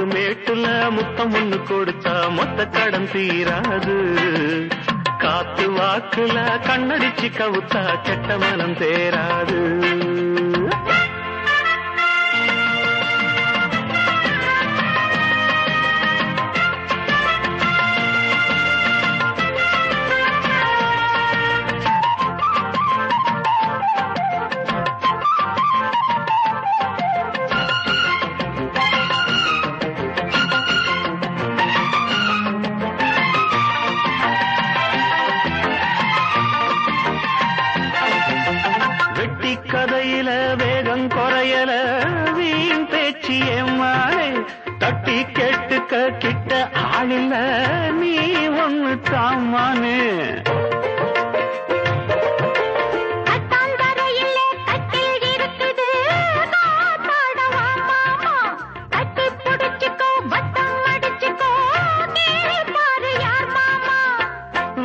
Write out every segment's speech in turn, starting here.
ஆத்து மேட்டுல முத்தம் ஒண்ணு கொடுத்தா மொத்த கடன் தீராது. காத்து வாக்குல கண்ணடிச்சு கவுத்தா கெட்ட மனம் தேராது. கதையில வேகம் குறையல வீண் பேச்சு ஏமாறே தட்டி கேட்டுக்க கிட்ட ஆளில்ல நீ ஒண்ணு தாமானே.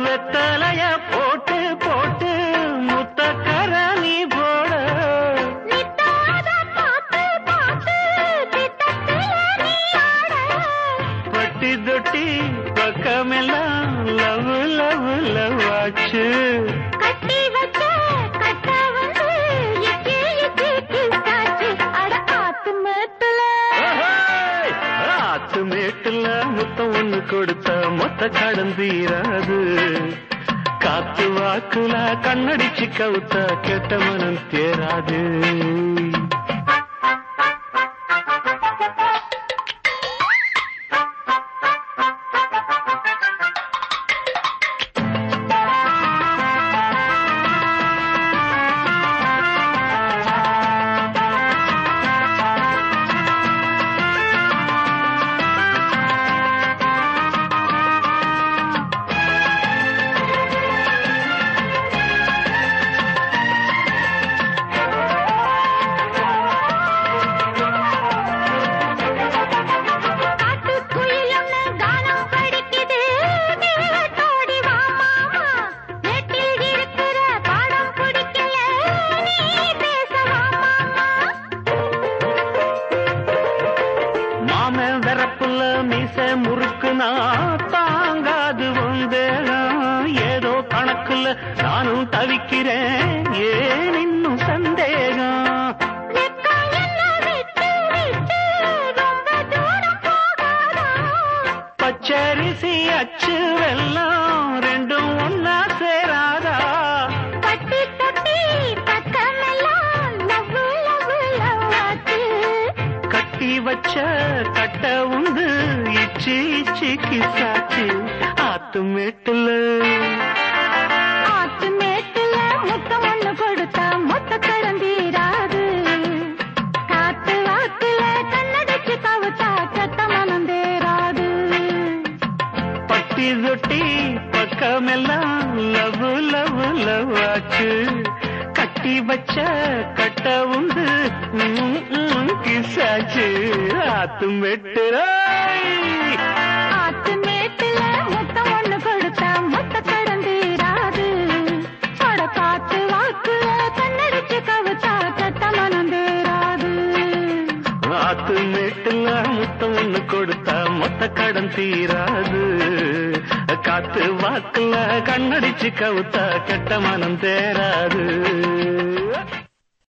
வெத்தலைய போட்டு போட்டு முத்தக்கர நீ தொட்டி பக்கமெல்லாம் லவ் லவ் லவ் ஆச்சு. கட்டி வச்ச கட்ட வந்து ஆத்து மேட்டுல முத்தம் ஒண்ணு கொடுத்த மொத்த கடன் தீராது. காத்து வாக்குல கண்ணடிச்சு கவுத்த கெட்ட மனம் தேராது. வெறப்புல மீச முறுக்குனா தாங்காது வந்தேகம். ஏதோ கணக்குல நானும் தவிக்கிறேன் ஏன் இன்னும் சந்தேகம். பச்சரிசி அச்சு வெல்லம் ரெண்டும் ஒன்னா சேராதா. கட்டி கட்டி பக்கமெல்லாம் லவ் லவ் லவ் ஆச்சு. கட்டி வச்ச கட்ட உண்டு இச்சி இச்சி கிசாச்சு. ஆத்து மேட்டுல முத்தம் ஒண்ணு கொடுத்தா மொத்த கடன் தீராது. காத்து வாக்குல கண்ணடிச்சு கவுத்தா கெட்ட மனம் தேராது. பட்டி தொட்டி பக்கமெல்லாம் லவ் லவ் லவ் ஆச்சு. கட்டி வச்ச கட்ட உண்டு கிசாச்சு. ஆத்து மேட்டுல முத்தம் ஒண்ணு கொடுத்தா மொத்த கடன் தீராது. காத்து வாக்குல கண்ணடிச்சு கவுத்தா கெட்ட மனம் தேராது. ஆத்து மேட்டுல முத்தம் ஒண்ணு கொடுத்தா மொத்த கடன் தீராது. காத்து வாக்குல கண்ணடிச்சு கவுத்தா கெட்ட மனம் தேராது.